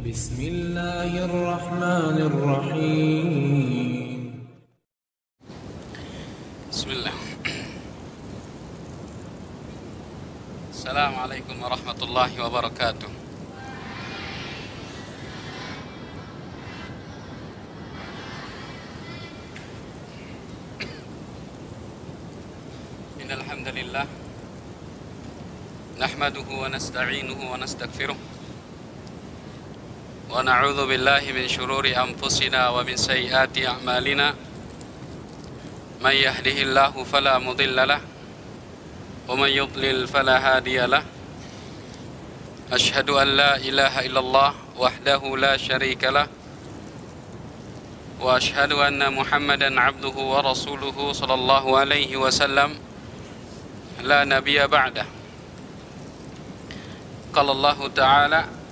بسم الله الرحمن الرحيم. بسم الله. السلام عليكم ورحمة الله وبركاته. إن الحمد لله نحمده ونستعينه ونستغفره ونعوذ بالله من شرور أنفسنا ومن سيئات أعمالنا. من يهده الله فلا مضل له ومن يضلل فلا هادي له. أشهد أن لا إله إلا الله وحده لا شريك له وأشهد أن محمدا عبده ورسوله صلى الله عليه وسلم لا نبي بعده. قال الله تعالى: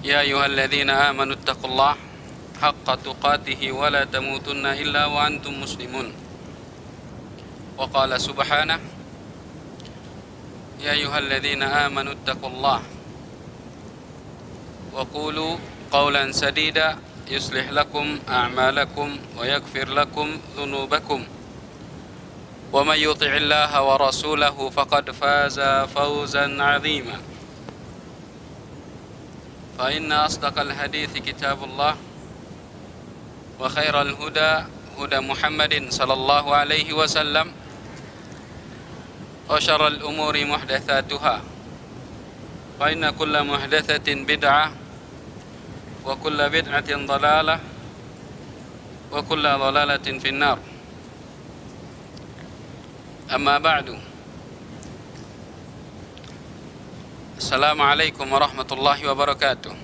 يا أيها الذين آمنوا اتقوا الله حق تقاته ولا تموتن إلا وأنتم مسلمون. وقال سبحانه: يا أيها الذين آمنوا اتقوا الله وقولوا قولا سديدا يصلح لكم أعمالكم ويغفر لكم ذنوبكم ومن يطع الله ورسوله فقد فاز فوزا عظيما. فإن أصدق الحديث كتاب الله وخير الهدى هدى محمد صلى الله عليه وسلم وشر الأمور محدثاتها فإن كل محدثة بدعة وكل بدعة ضلالة وكل ضلالة في النار. أما بعد. Assalamualaikum warahmatullahi wabarakatuh.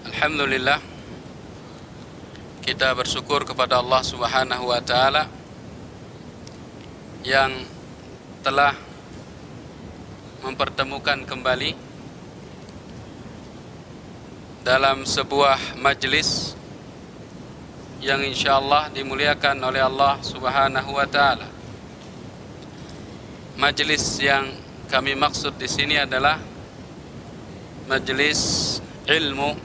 Alhamdulillah, kita bersyukur kepada Allah Subhanahu wa taala yang telah mempertemukan kembali dalam sebuah majlis yang insyaallah dimuliakan oleh Allah Subhanahu wa taala. Majelis yang kami maksud di sini adalah majelis ilmu.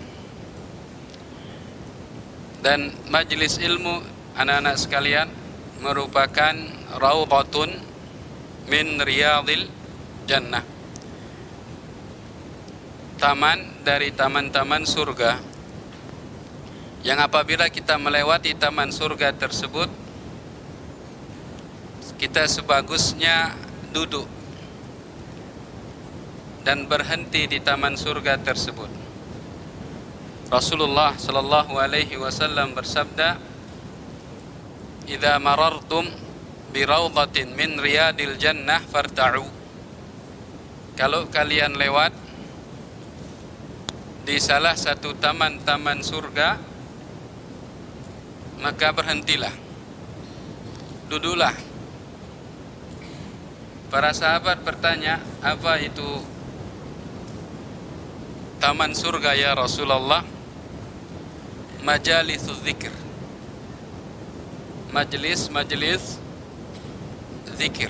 Dan majelis ilmu, anak-anak sekalian, merupakan raudhatun min riyadil jannah. Taman dari taman-taman surga, yang apabila kita melewati taman surga tersebut, kita sebagusnya duduk dan berhenti di taman surga tersebut. Rasulullah sallallahu alaihi wasallam bersabda, "Idza marartum bi raudhatin min riyadil jannah farta'u." Kalau kalian lewat di salah satu taman-taman surga, maka berhentilah, duduklah. Para sahabat bertanya, apa itu taman surga ya Rasulullah? Majalisuz zikir, majelis zikir.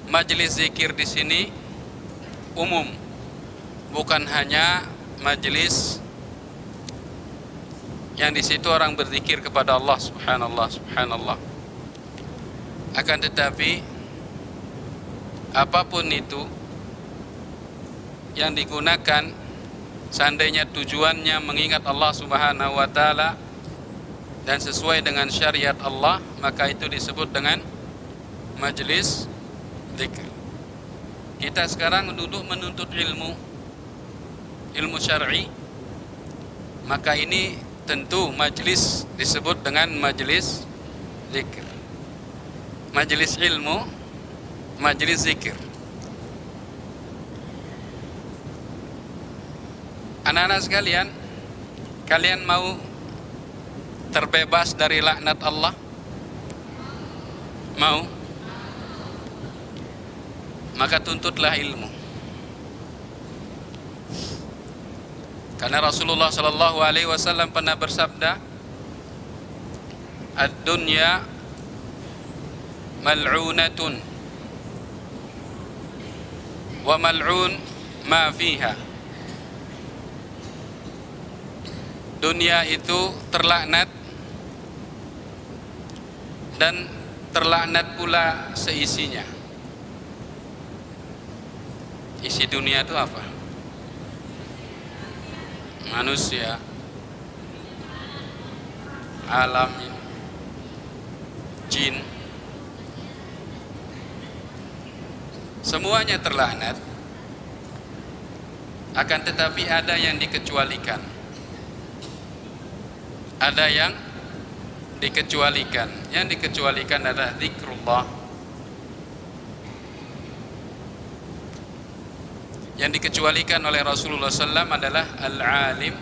Majelis zikir di sini umum, bukan hanya majelis yang di situ orang berzikir kepada Allah subhanallah. Akan tetapi apapun itu yang digunakan, seandainya tujuannya mengingat Allah Subhanahu wa taala dan sesuai dengan syariat Allah, maka itu disebut dengan majelis zikir. Kita sekarang duduk menuntut ilmu syar'i, maka ini tentu majelis disebut dengan majelis zikir. Majelis ilmu, majelis zikir. Anak-anak sekalian, kalian mau terbebas dari laknat Allah? Mau? Maka tuntutlah ilmu. Karena Rasulullah sallallahu alaihi wasallam pernah bersabda, "Ad-dunya mal'unatun wa mal'un ma fiha. Dunia itu terlaknat dan terlaknat pula seisinya. Isi dunia itu apa? Manusia, alam, jin, semuanya terlaknat. Akan tetapi ada yang dikecualikan. Ada yang dikecualikan. Yang dikecualikan adalah zikrullah. Yang dikecualikan oleh Rasulullah SAW adalah al-alim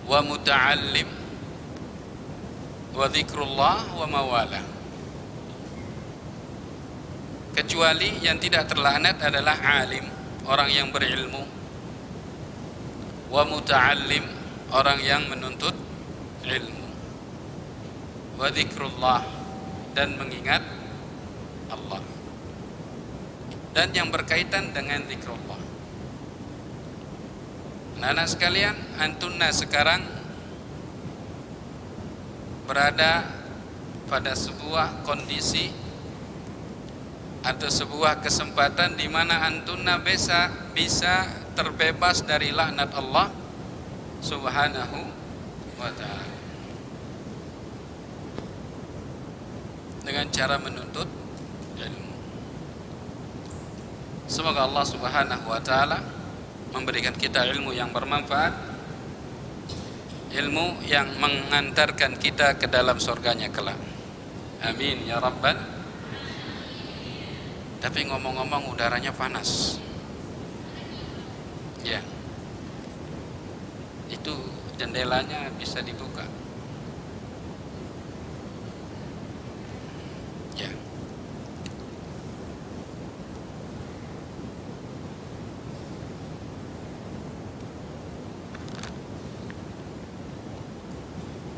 wa muta'allim wa zikrullah wa mawala. Kecuali yang tidak terlaknat adalah alim, orang yang berilmu, wa muta'allim, orang yang menuntut ilmu, wa zikrullah, dan mengingat Allah, dan yang berkaitan dengan zikrullah. Anak-anak sekalian, antunna sekarang berada pada sebuah kondisi atau sebuah kesempatan di mana antunna bisa terbebas dari laknat Allah Subhanahu wa ta'ala dengan cara menuntut ilmu. Semoga Allah Subhanahu wa ta'ala memberikan kita ilmu yang bermanfaat, ilmu yang mengantarkan kita ke dalam surganya kelak. Amin ya rabbal. Tapi ngomong-ngomong udaranya panas. Ya. Itu jendelanya bisa dibuka. Ya.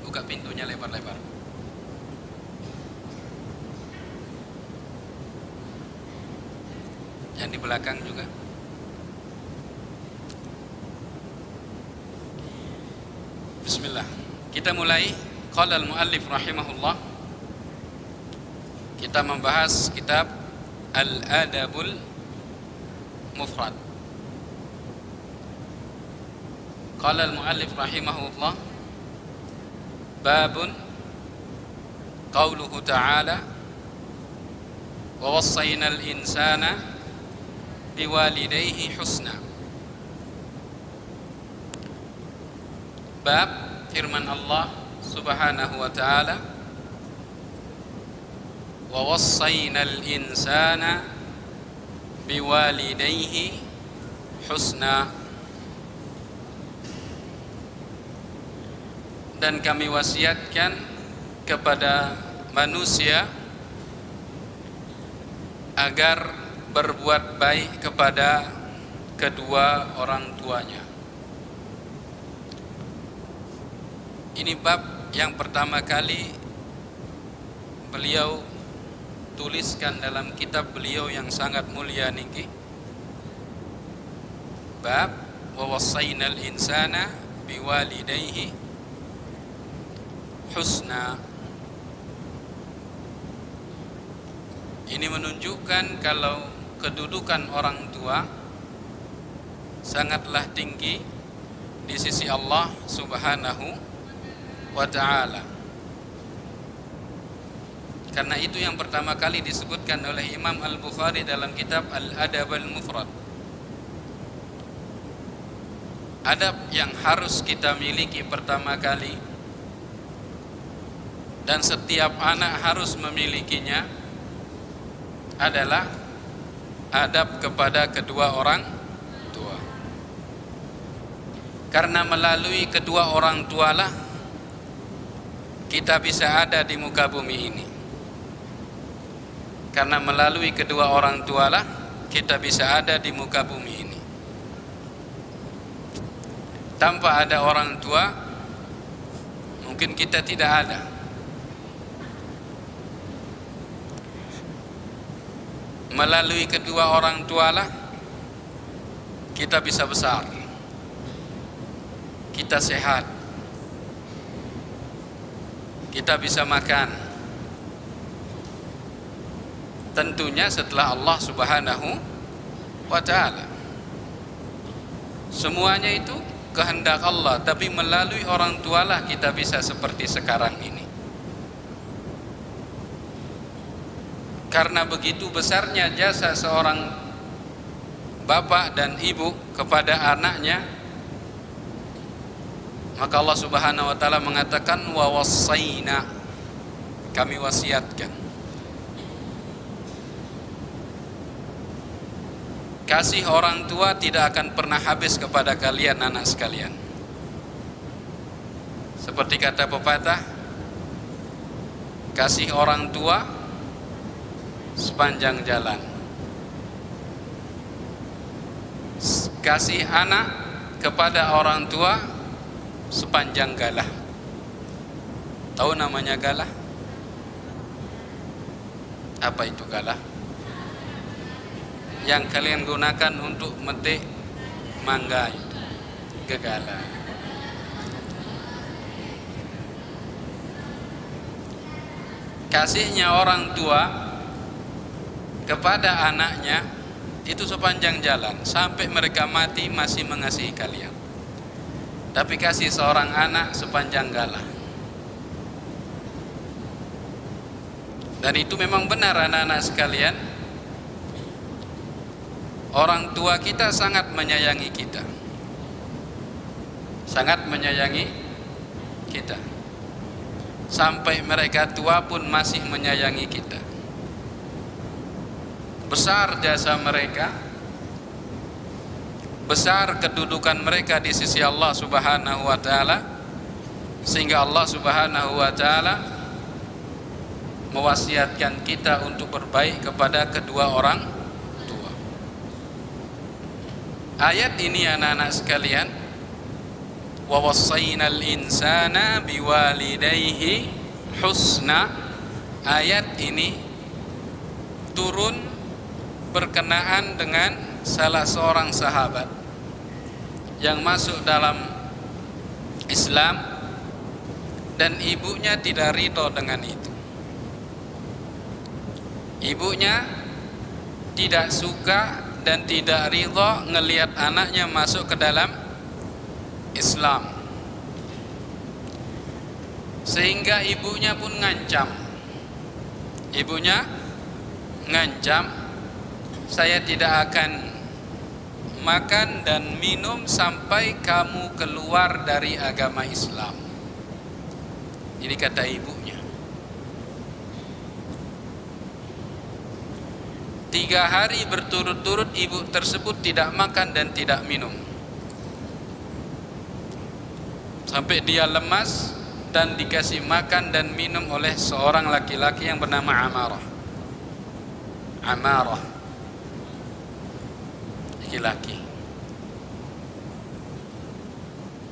Buka pintunya lebar-lebar. Yang di belakang juga. Bismillah. Kita mulai. Qala al-muallif rahimahullah. Kita membahas kitab Al-Adabul Mufrad. Qala al-muallif rahimahullah. Babun qauluhu ta'ala wa wassayna al-insana biwalidayhi husna. Bab firman Allah Subhanahu wa ta'ala, wa wassayna al-insana biwalidayhi husna. Dan kami wasiatkan kepada manusia agar berbuat baik kepada kedua orang tuanya. Ini bab yang pertama kali beliau tuliskan dalam kitab beliau yang sangat mulia niki. Bab wa wassaynal insana biwalidayhi husna. Ini menunjukkan kalau kedudukan orang tua sangatlah tinggi di sisi Allah Subhanahu wa ta'ala. Karena itu yang pertama kali disebutkan oleh Imam Al-Bukhari dalam kitab Al-Adabul Mufrad. Adab yang harus kita miliki pertama kali dan setiap anak harus memilikinya adalah adab kepada kedua orang tua. Karena melalui kedua orang tualah kita bisa ada di muka bumi ini. Karena melalui kedua orang tualah kita bisa ada di muka bumi ini. Tanpa ada orang tua mungkin kita tidak ada. melalui kedua orang tualah kita bisa besar, kita sehat, kita bisa makan. Tentunya setelah Allah Subhanahu wa ta'ala. Semuanya itu kehendak Allah, tapi melalui orang tualah kita bisa seperti sekarang ini. Karena begitu besarnya jasa seorang bapak dan ibu kepada anaknya, maka Allah Subhanahu wa ta'ala mengatakan wa wassayna, kami wasiatkan. Kasih orang tua tidak akan pernah habis kepada kalian anak sekalian. Seperti kata pepatah, kasih orang tua sepanjang jalan, kasih anak kepada orang tua sepanjang galah. Tahu namanya galah? Apa itu galah? Yang kalian gunakan untuk metik mangga itu, gegala. Kasihnya orang tua kepada anaknya itu sepanjang jalan, sampai mereka mati masih mengasihi kalian. Tapi kasih seorang anak sepanjang galah. Dan itu memang benar anak-anak sekalian. Orang tua kita sangat menyayangi kita, sangat menyayangi kita. Sampai mereka tua pun masih menyayangi kita. Besar jasa mereka, besar kedudukan mereka di sisi Allah Subhanahu wa ta'ala, sehingga Allah Subhanahu wa ta'ala mewasiatkan kita untuk berbaik kepada kedua orang tua. Ayat ini anak-anak sekalian, wa wassaynal insana biwalidayhi husna, ayat ini turun berkenaan dengan salah seorang sahabat yang masuk dalam Islam dan ibunya tidak ridho dengan itu. Ibunya tidak suka dan tidak ridho ngelihat anaknya masuk ke dalam Islam, sehingga ibunya pun ngancam. Ibunya ngancam, saya tidak akan makan dan minum sampai kamu keluar dari agama Islam. Ini kata ibunya. 3 hari berturut-turut ibu tersebut tidak makan dan tidak minum, sampai dia lemas dan dikasih makan dan minum oleh seorang laki-laki yang bernama Amarah. Amarah, laki-laki.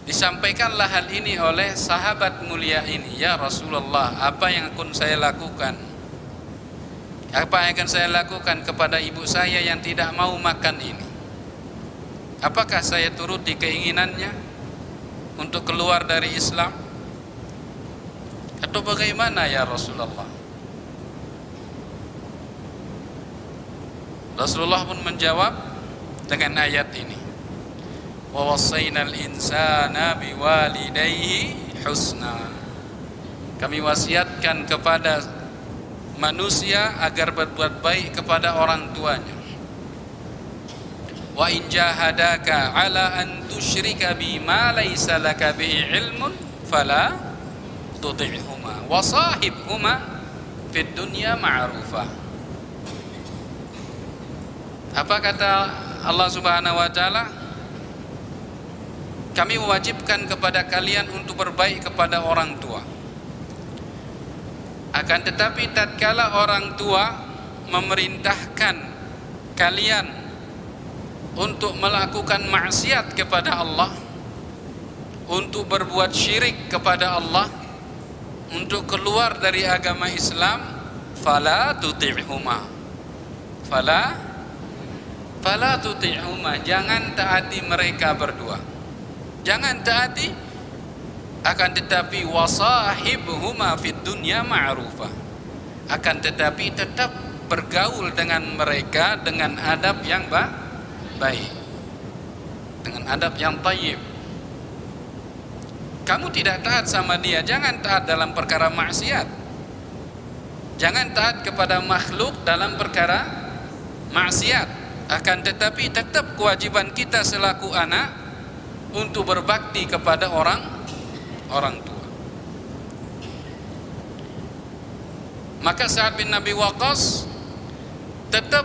Disampaikanlah hal ini oleh sahabat mulia ini, ya Rasulullah, apa yang akan saya lakukan? Apa yang akan saya lakukan kepada ibu saya yang tidak mau makan ini? Apakah saya turuti keinginannya untuk keluar dari Islam? Atau bagaimana ya Rasulullah? Rasulullah pun menjawab dengan ayat ini, wa wassaynal insana biwalidayhi husna, kami wasiatkan kepada manusia agar berbuat baik kepada orang tuanya. Wa in jahadaka ala an tusyrika bima laysa laka bihi ilmun fala tuti'huma wa sahibhuma fid dunya ma'rufa. Apa kata Allah Subhanahu wa ta'ala? Kami mewajibkan kepada kalian untuk berbaik kepada orang tua. Akan tetapi tatkala orang tua memerintahkan kalian untuk melakukan maksiat kepada Allah, untuk berbuat syirik kepada Allah, untuk keluar dari agama Islam, fala tuti'huma, fala tuti'huma, jangan taati mereka berdua, jangan taati, akan tetapi wasahibhuma fid dunya ma'rufa, akan tetapi tetap bergaul dengan mereka dengan adab yang baik, dengan adab yang thayyib. Kamu tidak taat sama dia, jangan taat dalam perkara maksiat, jangan taat kepada makhluk dalam perkara maksiat, akan tetapi tetap kewajiban kita selaku anak untuk berbakti kepada orang tua. Maka Sa'ad bin Abi Waqqas tetap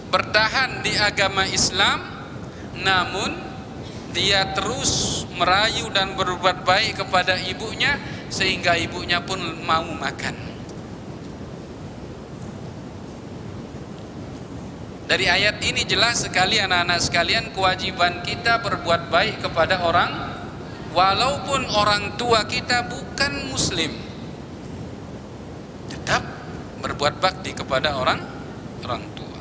bertahan di agama Islam, namun dia terus merayu dan berbuat baik kepada ibunya sehingga ibunya pun mau makan. Dari ayat ini jelas sekali anak-anak sekalian, kewajiban kita berbuat baik kepada orang walaupun orang tua kita bukan muslim, tetap berbuat bakti kepada orang tua.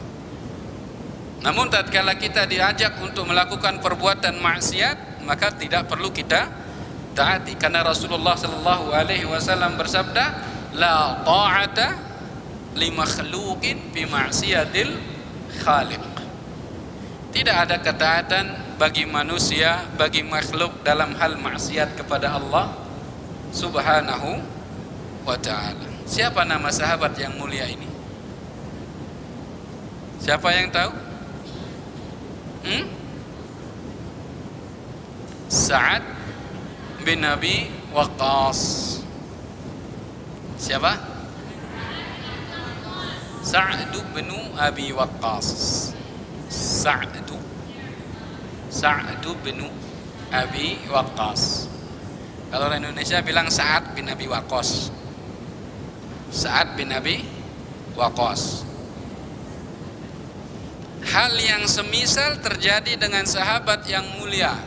Namun tatkala kita diajak untuk melakukan perbuatan maksiat, maka tidak perlu kita taati, karena Rasulullah sallallahu alaihi wasallam bersabda, la ta'ata li makhluqin fi ma'siyatil khaliq. Tidak ada ketaatan bagi manusia, bagi makhluk dalam hal maksiat kepada Allah Subhanahu wa ta'ala. Siapa nama sahabat yang mulia ini? Siapa yang tahu? Sa'ad bin Abi Waqqas. Siapa? Sa'ad bin Abi Waqqas. Sa'ad bin Abi Waqqas. Kalau orang Indonesia bilang Sa'ad bin Abi Waqqas. Sa'ad bin Abi Waqqas. Hal yang semisal terjadi dengan sahabat yang mulia,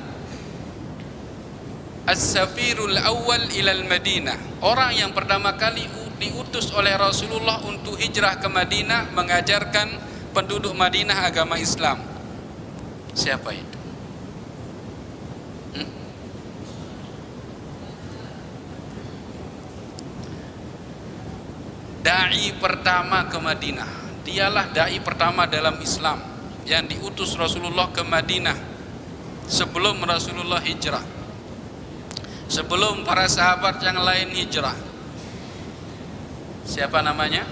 As-Safirul Awwal ilal Madinah, orang yang pertama kali diutus oleh Rasulullah untuk hijrah ke Madinah, mengajarkan penduduk Madinah agama Islam. Siapa itu? Dai pertama ke Madinah. Dialah dai pertama dalam Islam yang diutus Rasulullah ke Madinah sebelum Rasulullah hijrah, sebelum para sahabat yang lain hijrah. Siapa namanya?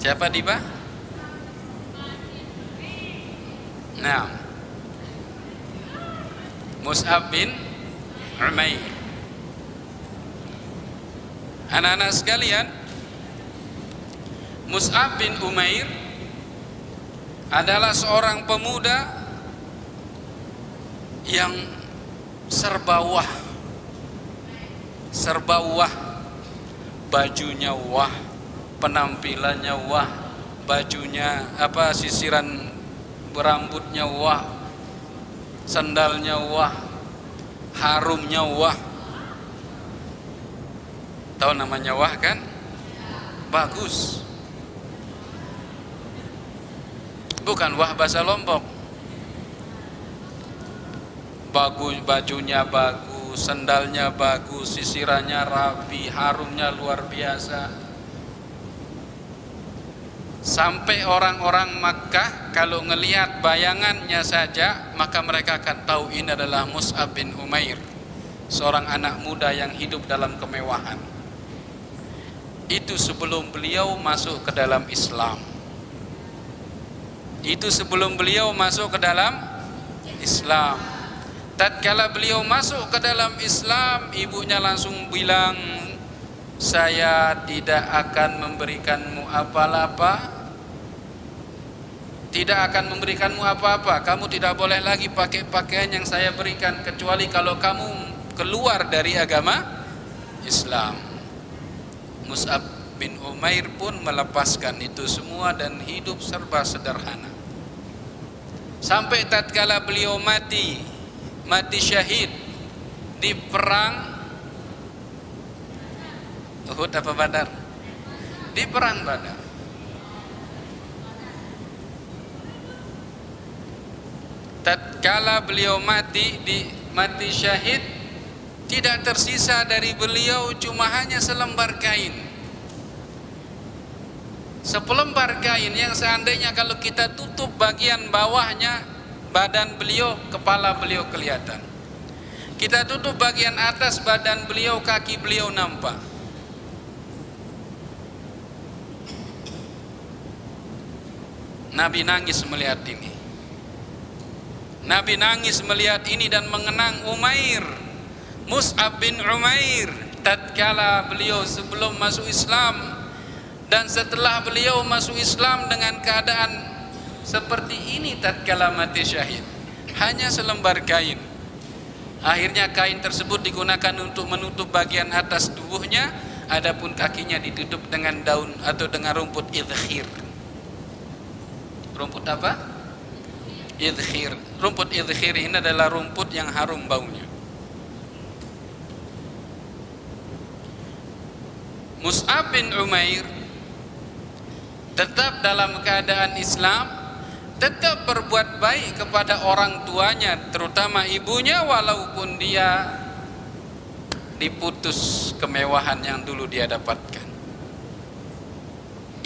Siapa Diba? Nah, Mus'ab bin Umair. Anak-anak sekalian, Mus'ab bin Umair adalah seorang pemuda yang serba wah, bajunya wah, penampilannya wah, bajunya sisiran berambutnya wah, sandalnya wah, harumnya wah. Tahu namanya wah kan? Bagus. Bukan wah bahasa Lombok. Bagus, bajunya bagus, sandalnya bagus, sisirannya rapi, harumnya luar biasa. Sampai orang-orang Makkah kalau ngelihat bayangannya saja, maka mereka akan tahu ini adalah Mus'ab bin Umair, seorang anak muda yang hidup dalam kemewahan. Itu sebelum beliau masuk ke dalam Islam. Itu sebelum beliau masuk ke dalam Islam. Tatkala beliau masuk ke dalam Islam, ibunya langsung bilang, saya tidak akan memberikanmu apa-apa, tidak akan memberikanmu apa-apa. Kamu tidak boleh lagi pakai pakaian yang saya berikan, kecuali kalau kamu keluar dari agama Islam. Mus'ab bin Umair pun melepaskan itu semua dan hidup serba sederhana. Sampai tatkala beliau mati syahid di perang Uhud apa Badar? di perang Badar. Tatkala beliau mati syahid, tidak tersisa dari beliau cuma hanya selembar kain. Selembar kain yang seandainya kalau kita tutup bagian bawahnya, badan beliau, kepala beliau kelihatan. Kita tutup bagian atas badan beliau, kaki beliau nampak. Nabi nangis melihat ini. Nabi nangis melihat ini dan mengenang Umair, Mus'ab bin Umair, tatkala beliau sebelum masuk Islam dan setelah beliau masuk Islam dengan keadaan seperti ini tatkala mati syahid. Hanya selembar kain. Akhirnya kain tersebut digunakan untuk menutup bagian atas tubuhnya, adapun kakinya ditutup dengan daun atau dengan rumput idkhir. Rumput apa? Idkhir. Rumput idkhir ini adalah rumput yang harum baunya. Mus'ab bin Umair tetap dalam keadaan Islam, tetap berbuat baik kepada orang tuanya, terutama ibunya, walaupun dia diputus kemewahan yang dulu dia dapatkan.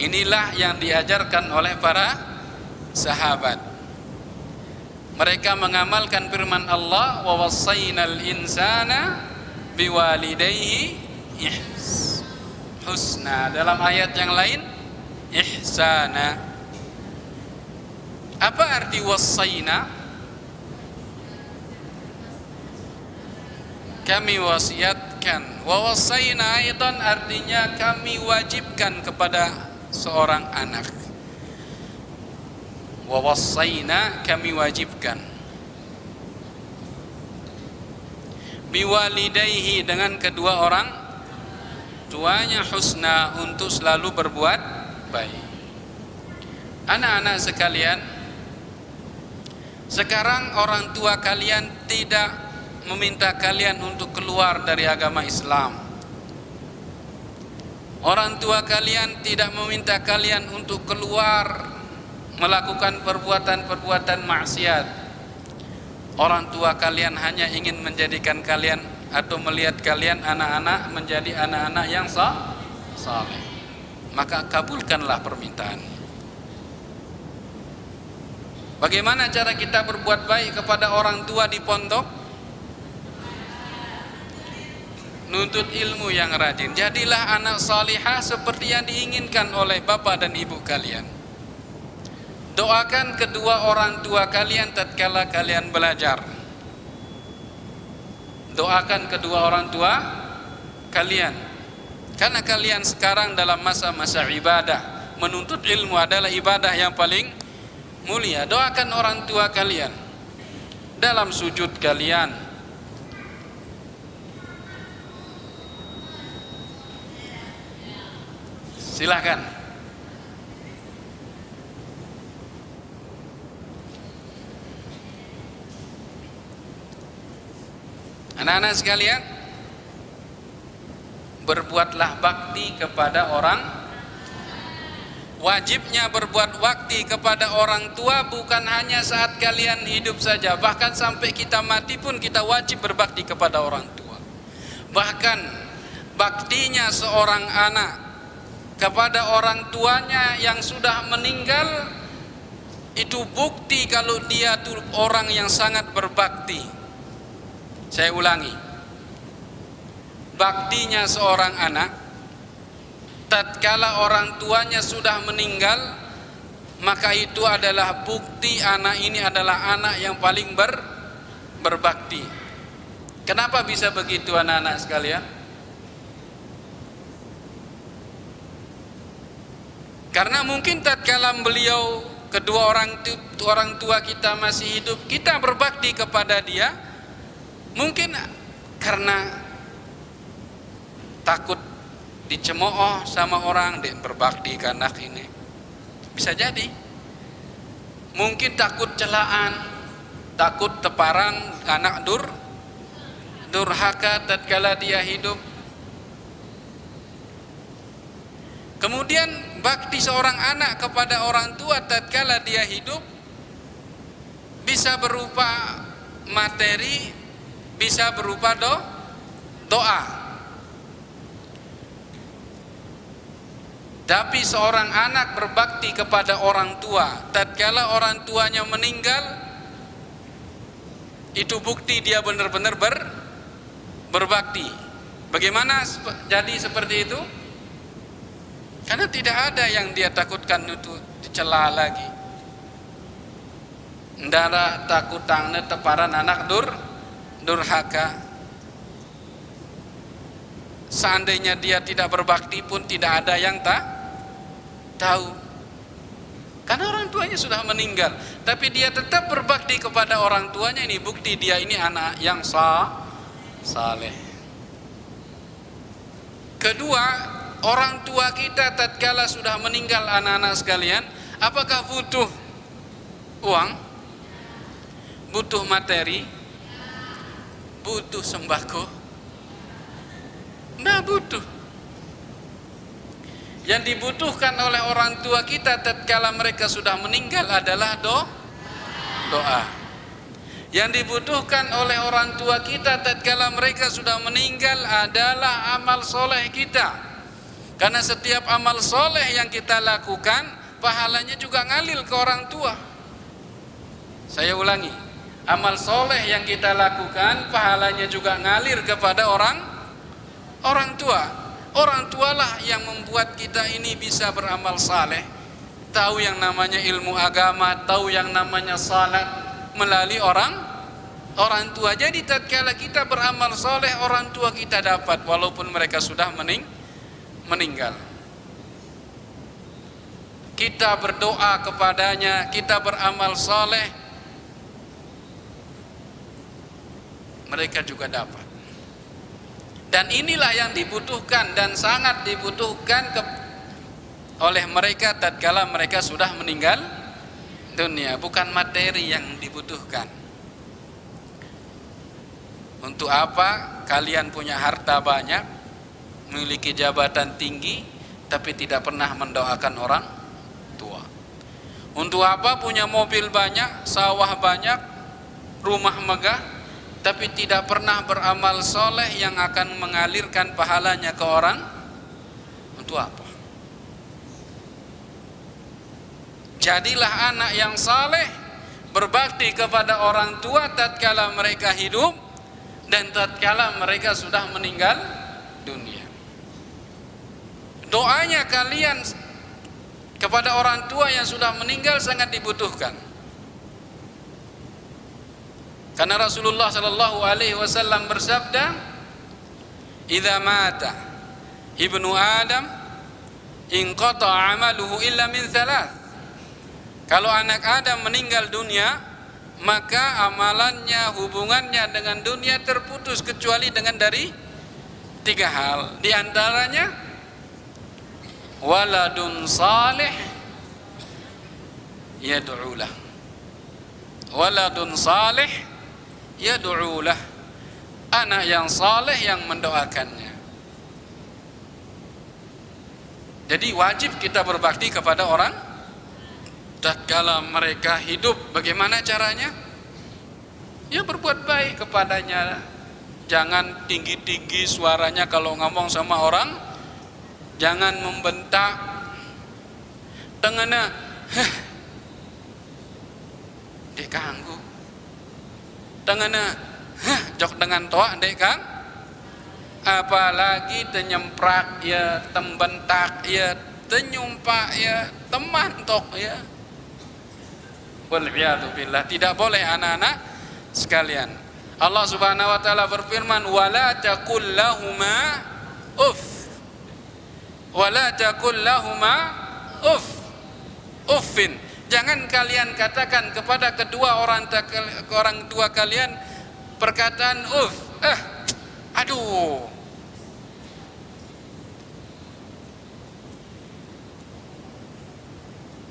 Inilah yang diajarkan oleh para sahabat. Mereka mengamalkan firman Allah, wa wassaynal insana biwalidayhi husna. Dalam ayat yang lain, ihsana. Apa arti wassayna? Kami wasiatkan. Wa wassayna aidan artinya kami wajibkan kepada seorang anak. Wa wassayna kami wajibkan. Biwalidayhi dengan kedua orang tuanya husna, untuk selalu berbuat baik. Anak-anak sekalian, sekarang orang tua kalian tidak meminta kalian untuk keluar dari agama Islam. Orang tua kalian tidak meminta kalian untuk keluar melakukan perbuatan-perbuatan maksiat. Orang tua kalian hanya ingin menjadikan kalian atau melihat kalian anak-anak menjadi anak-anak yang saleh. Maka kabulkanlah permintaan. Bagaimana cara kita berbuat baik kepada orang tua di pondok? Nuntut ilmu yang rajin. Jadilah anak salihah seperti yang diinginkan oleh bapak dan ibu kalian. Doakan kedua orang tua kalian tatkala kalian belajar. Doakan kedua orang tua kalian, karena kalian sekarang dalam masa-masa ibadah. Menuntut ilmu adalah ibadah yang paling mulia. Doakan orang tua kalian dalam sujud kalian. Silakan. Anak-anak sekalian, berbuatlah bakti kepada orang. Wajibnya berbuat bakti kepada orang tua bukan hanya saat kalian hidup saja, bahkan sampai kita mati pun kita wajib berbakti kepada orang tua. Bahkan baktinya seorang anak kepada orang tuanya yang sudah meninggal itu bukti kalau dia itu orang yang sangat berbakti. Saya ulangi, baktinya seorang anak tatkala orang tuanya sudah meninggal, maka itu adalah bukti anak ini adalah anak yang paling berbakti. Kenapa bisa begitu anak-anak sekalian? Karena mungkin tatkala beliau kedua orang tua kita masih hidup, kita berbakti kepada dia. Mungkin karena takut dicemooh sama orang dan berbakti ke anak ini. Bisa jadi. Mungkin takut celaan, takut teparan anak durhaka tatkala dia hidup. Kemudian bakti seorang anak kepada orang tua tatkala dia hidup bisa berupa materi, bisa berupa doa. Tapi seorang anak berbakti kepada orang tua tatkala orang tuanya meninggal, itu bukti dia benar-benar berbakti. Bagaimana jadi seperti itu? Karena tidak ada yang dia takutkan untuk dicela lagi. Ndara takutangna teparan anak durhaka. Seandainya dia tidak berbakti pun tidak ada yang tahu. Karena orang tuanya sudah meninggal, tapi dia tetap berbakti kepada orang tuanya. Ini bukti dia ini anak yang saleh. Kedua, orang tua kita tatkala sudah meninggal, anak-anak sekalian, apakah butuh uang? Butuh materi? Butuh sembako? Nah, butuh. Yang dibutuhkan oleh orang tua kita tatkala mereka sudah meninggal adalah doa. Yang dibutuhkan oleh orang tua kita tatkala mereka sudah meninggal adalah amal soleh kita. Karena setiap amal soleh yang kita lakukan, pahalanya juga ngalir ke orang tua. Saya ulangi, amal soleh yang kita lakukan, pahalanya juga ngalir kepada orang tua. Orang tualah yang membuat kita ini bisa beramal saleh, tahu yang namanya ilmu agama, tahu yang namanya salat melalui orang tua. Jadi tatkala kita beramal saleh, orang tua kita dapat walaupun mereka sudah meninggal. Kita berdoa kepadanya, kita beramal saleh, mereka juga dapat. Dan inilah yang dibutuhkan dan sangat dibutuhkan oleh mereka tatkala mereka sudah meninggal dunia, bukan materi yang dibutuhkan. Untuk apa kalian punya harta banyak, memiliki jabatan tinggi, tapi tidak pernah mendoakan orang tua? Untuk apa punya mobil banyak, sawah banyak, rumah megah, tapi tidak pernah beramal soleh yang akan mengalirkan pahalanya ke orang? Untuk apa? Jadilah anak yang saleh, berbakti kepada orang tua tatkala mereka hidup dan tatkala mereka sudah meninggal dunia. Doanya kalian kepada orang tua yang sudah meninggal sangat dibutuhkan. Karena Rasulullah sallallahu alaihi wasallam bersabda, "Idza mata ibnu Adam inqata'a 'amaluhu illa min thalath." Kalau anak Adam meninggal dunia, maka amalannya, hubungannya dengan dunia terputus kecuali dengan dari 3 hal. Di antaranya waladun salih yad'u lah. Waladun salih yad'ulah, anak yang saleh yang mendoakannya. Jadi wajib kita berbakti kepada orang tatkala mereka hidup. Bagaimana caranya? Ya berbuat baik kepadanya. Jangan tinggi-tinggi suaranya kalau ngomong sama orang. Jangan membentak. Tengena dikanggu. Tengena jok dengan toa dek kang, apalagi tenyemprak ya, tembentak ya, tenyumpak ya, temantok ya. Wal'iyadzubillah. Tidak boleh anak-anak sekalian. Allah subhanahu wa ta'ala berfirman, wala taqul lahuma uff, wala taqul lahuma uffin. Jangan kalian katakan kepada kedua orang tua kalian perkataan uff, aduh.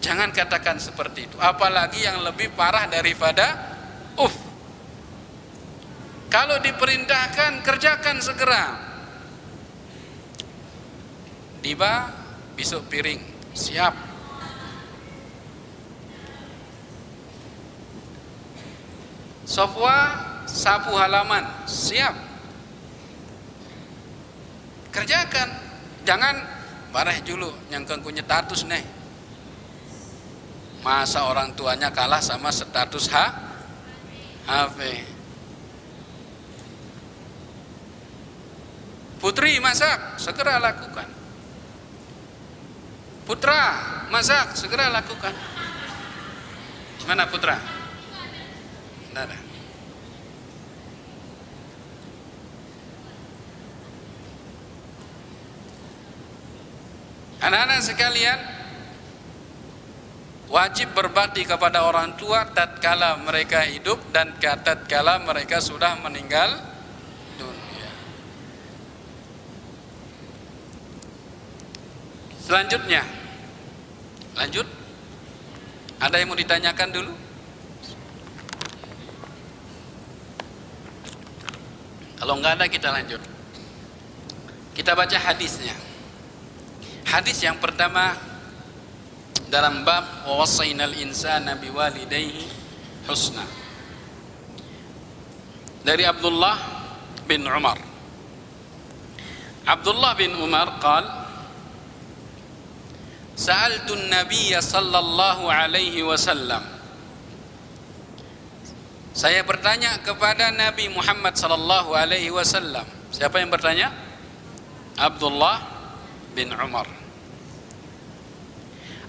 Jangan katakan seperti itu. Apalagi yang lebih parah daripada uff. Kalau diperintahkan, kerjakan segera. Tiba besok piring, siap. Sofwa, sapu halaman, siap. Kerjakan, jangan bareh dulu nyangkang punya status nih. Masa orang tuanya kalah sama status HP. Putri masak, segera lakukan. Putra masak, segera lakukan. Mana putra? Tidak ada. Anak-anak sekalian, wajib berbakti kepada orang tua tatkala mereka hidup dan tatkala mereka sudah meninggal dunia. Selanjutnya, lanjut. Ada yang mau ditanyakan dulu? Kalau enggak ada, kita lanjut. Kita baca hadisnya. Hadis yang pertama dalam bab wa wassaynal insana biwalidayhi husna, dari Abdullah bin Umar. Abdullah bin Umar qala sa'altu an-nabiyya sallallahu alaihi wasallam, saya bertanya kepada Nabi Muhammad sallallahu alaihi wasallam. Siapa yang bertanya? Abdullah bin Umar.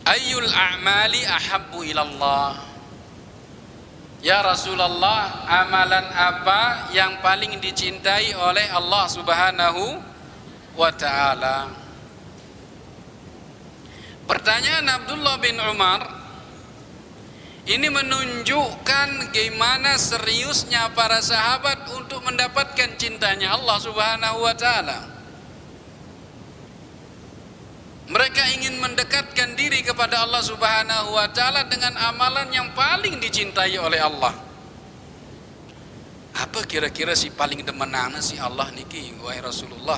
Ayyul a'mali ahabbu ilallah, ya Rasulullah, amalan apa yang paling dicintai oleh Allah subhanahu wa ta'ala? Pertanyaan Abdullah bin Umar ini menunjukkan bagaimana seriusnya para sahabat untuk mendapatkan cintanya Allah subhanahu wa ta'ala. Mereka ingin mendekatkan diri kepada Allah subhanahu wa ta'ala dengan amalan yang paling dicintai oleh Allah. Apa kira-kira si paling demenana si Allah niki, wahai Rasulullah?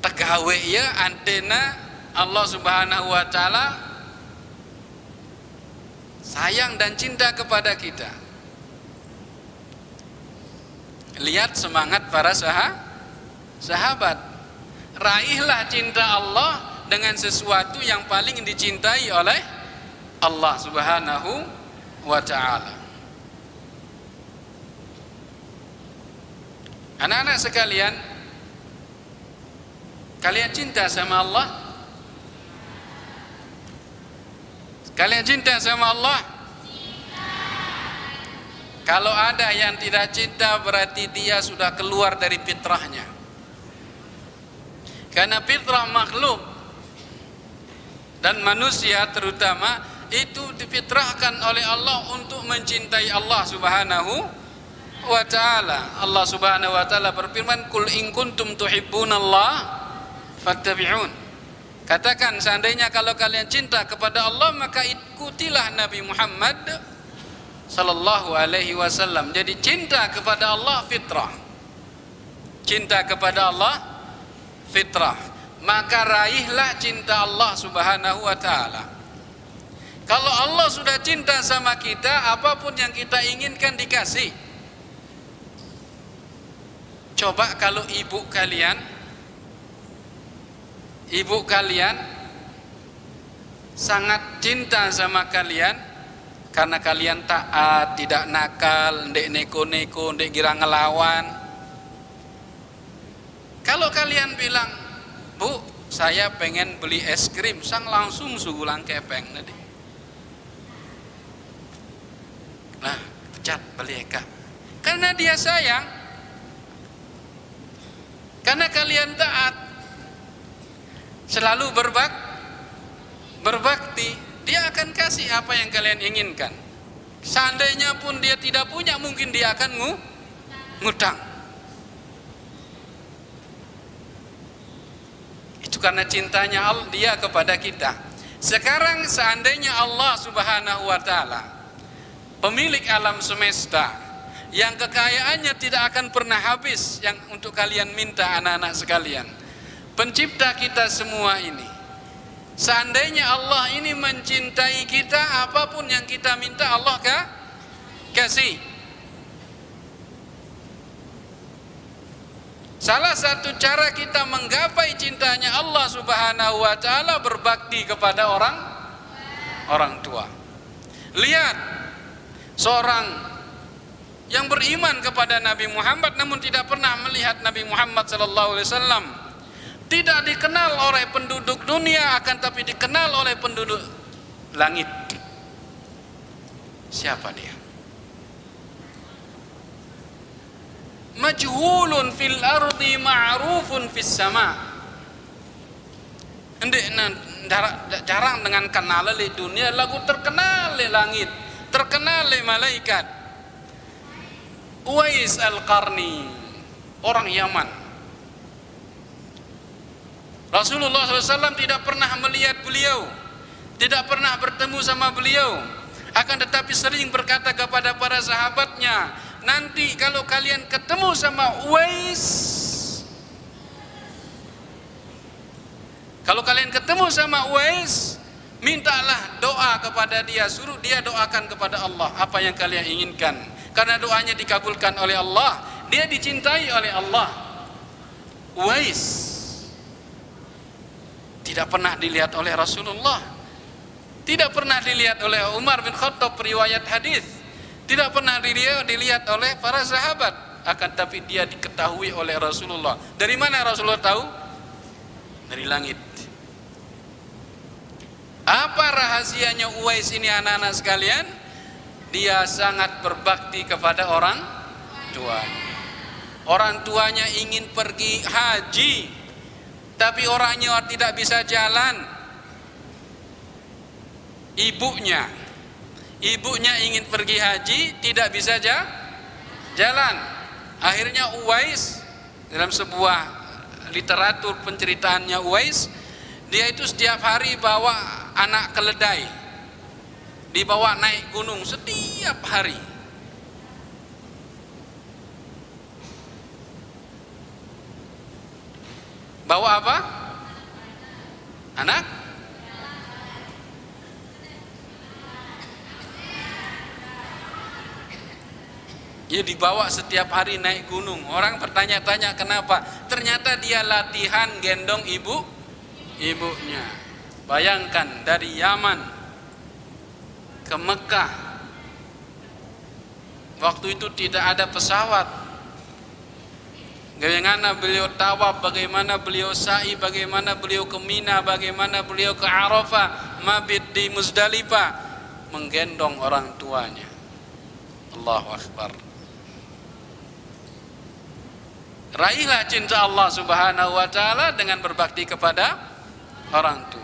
Tegawe ya antena Allah subhanahu wa ta'ala sayang dan cinta kepada kita. Lihat semangat para sahabat. Raihlah cinta Allah dengan sesuatu yang paling dicintai oleh Allah subhanahu wa ta'ala. Anak-anak sekalian, kalian cinta sama Allah? Kalian cinta sama Allah? Kalau ada yang tidak cinta, berarti dia sudah keluar dari fitrahnya. Karena fitrah makhluk dan manusia terutama itu difitrahkan oleh Allah untuk mencintai Allah subhanahu wa ta'ala. Allah subhanahu wa ta'ala berfirman, Qul in kuntum tuhibbunallah fattabi'un. Katakan, seandainya kalau kalian cinta kepada Allah, maka ikutilah Nabi Muhammad sallallahu alaihi wasallam. Jadi cinta kepada Allah fitrah. Cinta kepada Allah fitrah. Maka raihlah cinta Allah subhanahu wa ta'ala. Kalau Allah sudah cinta sama kita, apapun yang kita inginkan dikasih. Coba kalau ibu kalian sangat cinta sama kalian, karena kalian taat, tidak nakal, ndek neko-neko, ndek gira ngelawan. Kalau kalian bilang, Bu, saya pengen beli es krim, sang langsung sugulang kepeng nanti. Nah, pecat beli eka. Karena dia sayang. Karena kalian taat. Selalu berbakti, dia akan kasih apa yang kalian inginkan. Seandainya pun dia tidak punya, mungkin dia akan ngutang. Itu karena cintanya Allah dia kepada kita. Sekarang seandainya Allah subhanahu wa ta'ala, pemilik alam semesta, yang kekayaannya tidak akan pernah habis, yang untuk kalian minta anak-anak sekalian, pencipta kita semua ini. Seandainya Allah ini mencintai kita, apapun yang kita minta Allah kasih. Salah satu cara kita menggapai cintanya Allah Subhanahu wa taala berbakti kepada orang tua. Lihat seorang yang beriman kepada Nabi Muhammad namun tidak pernah melihat Nabi Muhammad sallallahu alaihi wasallam. Tidak dikenal oleh penduduk dunia, akan tapi dikenal oleh penduduk langit. Siapa dia? Majhulun fil ardi ma'rufun fis sama. Jarang dengan kenal di dunia, lagu terkenal di langit, terkenal di malaikat. Uwais Al-Qarni, orang Yaman. Rasulullah SAW tidak pernah melihat beliau, tidak pernah bertemu sama beliau, akan tetapi sering berkata kepada para sahabatnya, nanti kalau kalian ketemu sama Uwais, kalau kalian ketemu sama Uwais, mintalah doa kepada dia, suruh dia doakan kepada Allah apa yang kalian inginkan, karena doanya dikabulkan oleh Allah, dia dicintai oleh Allah. Uwais tidak pernah dilihat oleh Rasulullah, tidak pernah dilihat oleh Umar bin Khattab riwayat hadis, tidak pernah dilihat oleh para sahabat, akan tapi dia diketahui oleh Rasulullah. Dari mana Rasulullah tahu? Dari langit. Apa rahasianya Uwais ini anak-anak sekalian? Dia sangat berbakti kepada orang tua. Orang tuanya ingin pergi haji, tapi orangnya tidak bisa jalan. Ibunya ingin pergi haji, tidak bisa jalan. Akhirnya Uwais, dalam sebuah literatur penceritaannya Uwais, dia itu setiap hari bawa anak keledai, dibawa naik gunung setiap hari. Bawa apa? Anak? Ya, dibawa setiap hari naik gunung. Orang bertanya-tanya kenapa? Ternyata dia latihan gendong ibunya. Bayangkan dari Yaman ke Mekah. Waktu itu tidak ada pesawat. Bagaimana beliau tawaf, bagaimana beliau sa'i, bagaimana beliau ke Mina, bagaimana beliau ke Arafah, mabit di Muzdalifah, menggendong orang tuanya. Allahu Akbar. Raihlah cinta Allah Subhanahu wa taala dengan berbakti kepada orang tua.